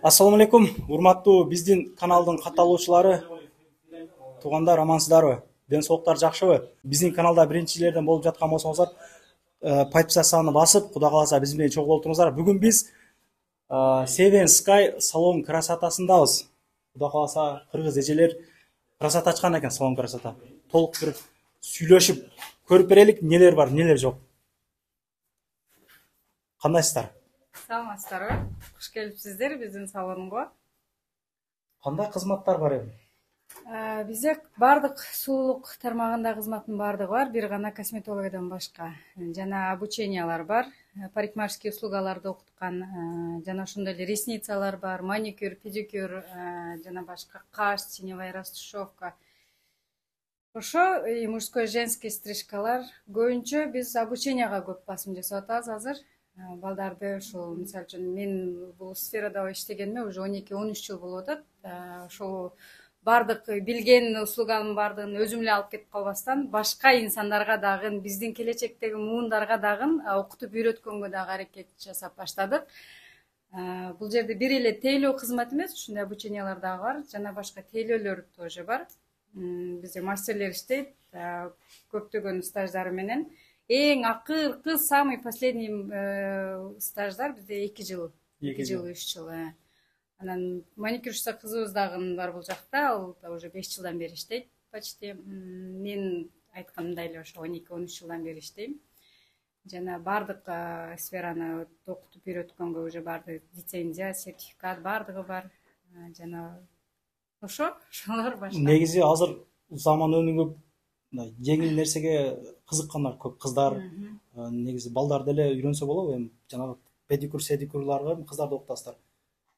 Ассаламу алейкум, урматтуу биздин каналдын катталуучулары, туугандар, амансыздарбы? Ден соолуктар жакшыбы? Биздин каналда биринчилерден болуп жаткан болсоңуздар, подписацияны басып, Кудай кааласа биз менен чогуу болуңуздар. Бүгүн биз Seven Sky салон красотасындабыз. Кудай кааласа кыргыз эжелер красота ачкан экен, салон красота. Толук бир сүйлөшүп көрүп берелик, нелер бар, нелер жок. Кандайсыздар? Саламатсыздарбы? Куш келипсиздер биздин салонго. Кандай кызматтар бар эми? Бизде бардык сулуулук тармагында кызматтын бардыгы бар, бир гана косметологиядан башка. Жана обучениялар бар, парикмахерский услугаларды окуткан, жана ошондой эле ресницалар бар, маникюр, педикюр, жана башка каш, теневая растушевка. Ошо мужской, женский стрижкалар. Көбүнчө биз обученияга көп басым жасап атабыз азыр. Балдарды ушул, мисалы үчүн, мен бул сферада иштегениме уже 12-13 жыл болуп атат. Ошол бардык билген услуганын бардыгын өзүм эле алып кетип калбастан, башка инсандарга дагы, биздин келечектеги муундарга дагы окутуп үйрөткөнгө дагы аракет жасап баштадык. Бул жерде бир эле тейлөө кызмат эмес, ушундай обучениялар дагы бар, жана башка тейлөөлөр тоже бар. Бизде мастерлер иштейт, көптөгөн стаждары менен. Эң акыркы, самый последний стаждар бизде 2 жыл, 3 жыл. Анан маникюрчуса кызыбыз дагы бар бул жакта, ал уже 5 жылдан бери иштейт почти. Мен айтканымдай эле ошо 12-13 жылдан бери иштейм. Жана бардык сфераны окутуп үйрөткөнгө уже бардык лицензия, сертификат бардыгы бар. Жана ошолор башка. Негизи азыр заман өнүгүп, жеңил нерсеге кызыккандар көп, кыздар. Негизи балдар деле үйрөнсө болобу, эми жанагы педикюр, седикюрларга кыздарды окутасыздар.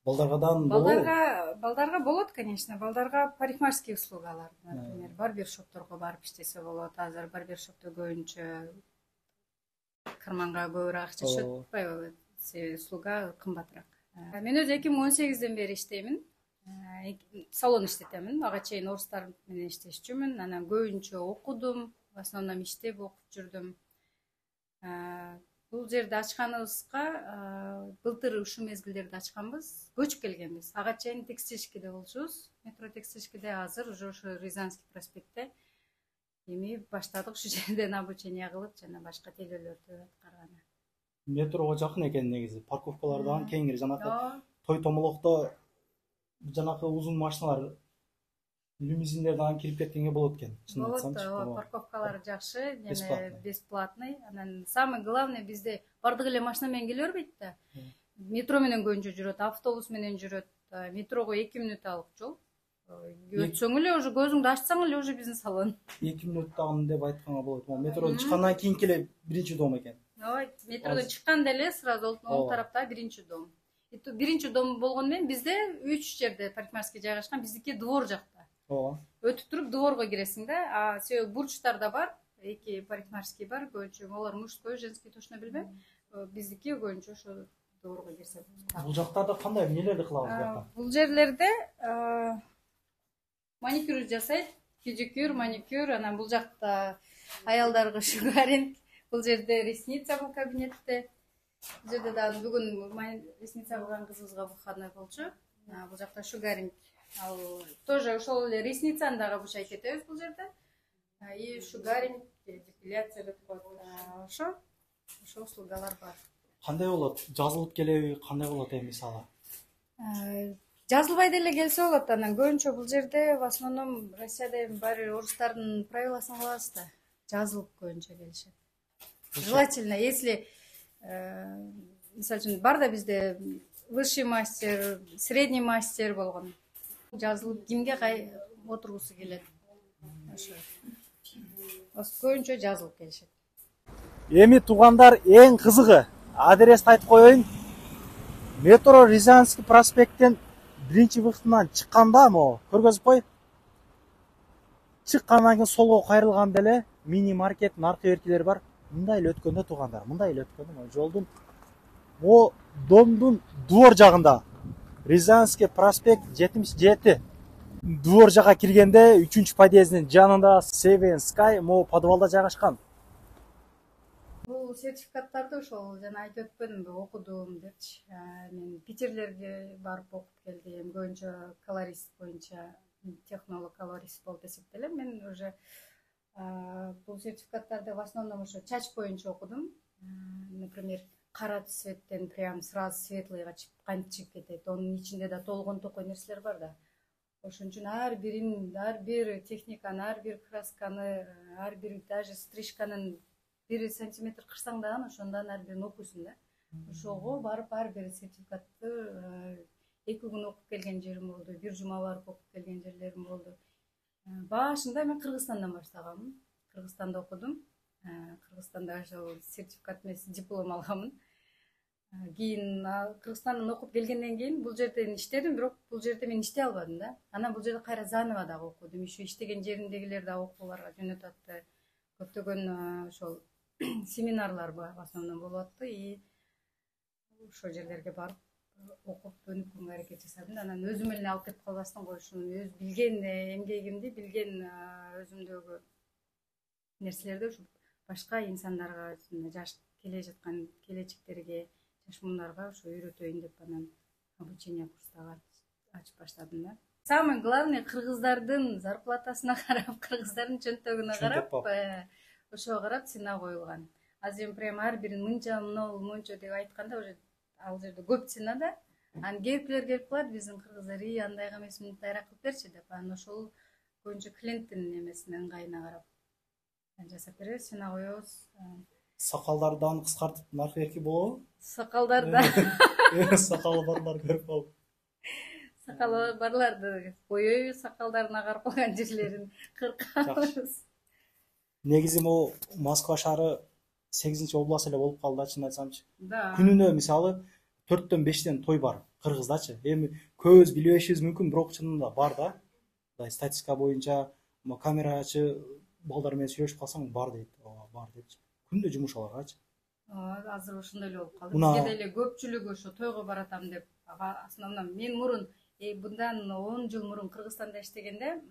Балдаргадан болобу? Балдарга болот, конечно. Балдарга парикмахерский услугалар, например, барбершопторго барып иштесе болот. Азыр барбершопто көбүнчө кырманга көбүрөөк акча түшөт, атпайбы? Услуга кымбатыраак. Мен өзү 2018ден бери иштеймин. Салон иштетемин. Ага чейин орустар менен иштешчүмүн. Анан көбүнчө окудум, в основном иштеп окуп жүрдүм. Бул жерди ачканыбызга былтыр ушул мезгилдерде ачканбыз, көчүп келгенбиз. Ага чейин текстильскиде болчубуз. Метро текстильскиде, азыр уже ошо Рязанский проспектте. Эми баштадык ушу жерден обучение кылып, жана башка тейлөөлөрдү аткарганы. Метрого жакын экен негизи. Парковкалардан кеңири, жанакы той томолокто жанакы узун машиналар, лимузиндерден кирип кеткенге болот экен. Болот, парковкалар жакшы, жана бесплатный. Анан самый главный, бизде бардык эле машина менен келе бербейт да. Метро менен көбүнчө жүрөт, автобус менен жүрөт. Метрого 2 мүнөт алып жол. Өтсөң эле уже көзүңдү ачсаң эле уже биздин салон. 2 мүнөт дагы деп айтканга болот. Метродон чыккандан кийинки эле биринчи дом экен. Ой, метродон чыкканда эле сразу оң тарапта биринчи дом. Биринчи дом болгону менен бизде 3 жерде парикмахерский жайгашкан, биздики двор жакта. Өтүп туруп дворго киресиң да, себеби бурчтарда бар, 2 парикмахерский бар, көбүнчө олар мужской, женский точно билбейм. Биздики көбүнчө ошо дворго кирсе. Бул жактарда кандай нелерди кылабыз? Бул жерлерде маникюр жасайт, педикюр, маникюр, анан бул жакта аялдарга шугаринг, бул жерде ресница бул кабинетте. Бул жерде дагы бүгүн ресница кылган кызыбызга выходной болчу. Бул жакта шугаринг. Ал тоже ошол эле ресницаны дагы обучать этебиз бул жерде. И шугаринг, депиляция деп коет. Ошо услугалар бар. Кандай болот? Жазылып келеби, кандай болот эми мисалы? Жазылбай деле келсе болот. Анан көбүнчө бул жерде в основном Россияда баары орустардын правиласын кылабыз да. Жазылып көбүнчө келишет. Желательно, если мисалы үчүн бар да бизде высший мастер, средний мастер болгон. Жазылып кимге отургусу келет. Ошо. Көбүнчө жазылып келишет. Эми туугандар, эң кызыгы, адрести айтып коеюн. Метро Рязанский проспекттен биринчи выходунан чыкканда, көргөзүп кой. Чыккандан кийин солго кайрылганда эле мини маркеттин аркы беркилери бар. Мындай эле өткөндө туугандар, мындай эле өткөндө жолдун домдун двор жагында. Рязанский проспект 77. Двор жака киргенде 3-подъездин жанында Seven Sky подвалда жайгашкан. Бул сертификаттарды ошол жана айтып өтпөдүмбү, окудум депчи. Мен Питерлерге барып окуп келдим. Көбүнчө колорист боюнча технолог колорист болуп эсептелем. Мен уже бул сертификаттарды в основном ошо чач боюнча окудум. Например, кара цветтен прям сразу светлыйга кантип чыгып кетет. Онун ичинде да толгон токой нерселер бар да. Ошон үчүн ар бир техниканы, ар бир красканы, ар бир даже стрижканын 1 сантиметр кырсаң дагы ошондон ар бирин окуйсуң да. Ошого барып ар бир сертификатты 2 күн окуп келген жерим болду, 1 жума барып окуп келген жерлерим болду. Башында мен Кыргызстандан баштагам. Кыргызстанда окудум. Кыргызстанда ошол сертификат эмес диплом алганмын. Кийин Кыргызстандан окуп келгенден кийин бул жерден иштедим, бирок бул жерде мен иштей албадым да. Анан бул жерде кайра заново дагы окудум. Еще иштеген жеримдегилер да окууларга жөнөтүп атты. Көптөгөн ошол семинарлар в основном болуп атты. И ошол жерлерге барып окуп өнүккөнгө аракет жасадым. Анан өзүм эле алып кетип калбастан коюшум, өз билген эмгегимди, билген өзүмдөгү нерселерди ушу башка инсандарга, жаш келе жаткан келечектерге, жаш муундарга ошо үйрөтөйүн деп анан обучение курстары ачып баштадым да. Самый главный кыргыздардын зарплатасына карап, кыргыздардын чөнтөгүнө карап, ошого карап цена коюлган. Азыр прям ар бирин мынча мончо деп айтканда уже ал жерде көп цена да. Анан кээпкилер келип калат, биздин кыргыздар андайга эмес, мындайраак кылып берчи деп. Анан ошол көбүнчө клиенттин эмесине, ыңгайына карап жасап беребиз, цена коебуз. Сакалдардан кыскартып наркы эрки болобу? Сакалдарда Сакалы барлар көрүп калып. Сакалы барларды коёбуз, сакалдарын агарып калган жерлерин кыркабыз. Негизи могу Москва шаары 8-область эле болуп калды, чын айтсамчы. Да. Күнүнө мисалы 4-төн 5тен той бар Кыргыздачы. Эми көбүбүз билбешибиз мүмкүн, бирок чынында бар да. Статистика боюнча камерачы балдар менен сүйлөшүп калсаң бар дейт. Бар депчи. Күндө жумуш аларгачы. Азыр ошондой эле болуп калды. Бизге деле көпчүлүгү ошо тойго баратам деп, основном мен мурун bundan 10 жыл мурун Кыргызстанда иштегенде,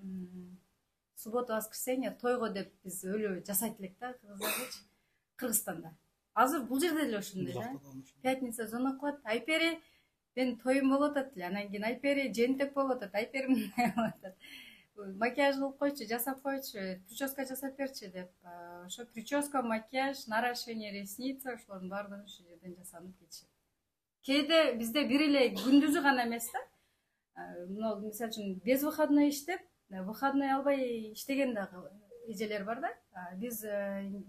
суббота, воскресенье тойго деп биз өлө жасайт элек да, кыргыздардычы. Кыргызстанда. Азыр бул жерде эле ошондой да. Пятница звонок кылат, Айпери, мен тоюм болуп атат эле. Анан кийин Айпери жентек болуп атат, Айпери мындай болуп атат. Макияж кылып койчу, жасап койчу, прическа жасап берчи деп. Ошо прическа, макияж, наращивание ресниц, ошолордун баардыгы ошол жерден жасалып кетишет. Кээде бизде бир эле күндүзү гана эмес да. Мисалы үчүн без выходной иштеп, выходной албай иштеген дагы эжелер бар да. Биз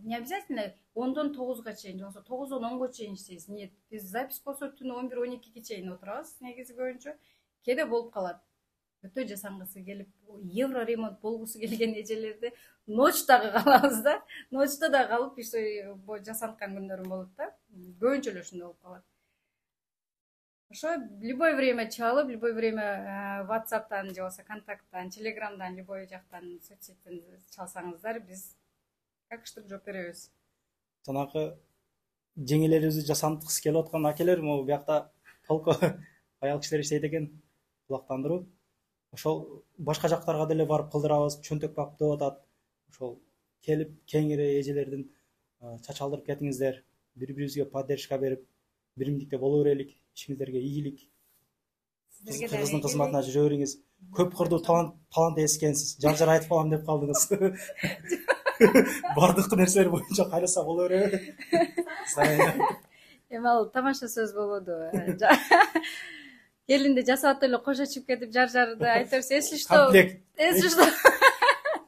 не обязательно 10-дон 9-га чейин, жоксо 9-дон 10-га чейин иштейбиз. Нет, биз запись болсо түнү 11-12-ге чейин отурабыз, негизи көбүнчө. Кээде болуп калат. Өтө жасангысы келип, евро ремонт болгусу келген эжелерди ночтагы калабыз да. Ночто да калып жасанткан күндөрүм болот да. Көбүнчө эле ошондой болуп калат. Ошо любой время чалып, любой время WhatsApp'тан же болбосо контакттан, Telegram'дан, любой жактан, соцсеттен чалсаңыздар, биз как штык жооп беребиз. Жанагы жеңелерибизди жасанткысы келип аткан акелер могу биякта толку аял кишилер иштейт экен, кулактандыруу. Ошол башка жактарга деле барып кылдырабыз, чөнтөк багып деп атат. Ошол келип кеңири эжелердин чачалдырып кетиңиздер, бири-бирибизге поддержка берип, биримдикте боло берелик, ишиңиздерге ийгилик. Кыргыздын кызматына жүрө бериңиз. Көп кырдуу талант эскенсиз. Жар айтып калам деп калдыңыз. Бардык нерселер боюнча кайласа боло береби? Эми ал тамаша сөз болоду. Келинди жасап эле кошо чыгып кетип жар-жарды айтабыз. Если что, комплект. Если что,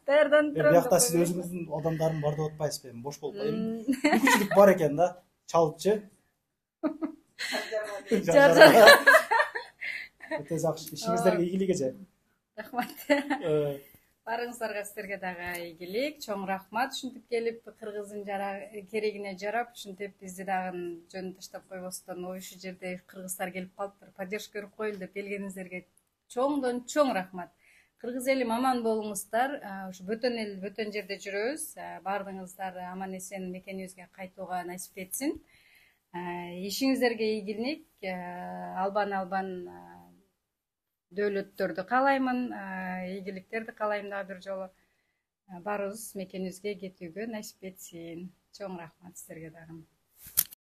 даярданып турам. Биякта сиз өзүңүздүн адамдарын бар деп атпайсызбы? Бош болуп калайын. Мүмкүнчүлүк бар экен да. Чалыпчы. Жар-жар. Өтө жакшы. Ишиңиздерге ийгилик эже. Рахмат. Барыңыздарга сиздерге дагы ийгилик, чоң рахмат. Ушинтип келип кыргыздын керегине жарап, ушинтип бизди дагы жөн таштап койбостон, ошол жерде кыргыздар келип калыптыр, поддержка берип коелу деп келгениңиздерге чоңдон чоң рахмат. Кыргыз элим аман болуңуздар. Ушу бөтөн эл, бөтөн жерде жүрөбүз. Баардыгыңыздар аман эсен мекенибизге кайтууга насип этсин. Ишиңиздерге ийгилик, албан дөөлөттөрдү каалаймын, ийгиликтерди каалайм дагы бир жолу. барыбыз мекенибизге кетүүгө насип этсин. Чоң рахмат сиздерге дагы.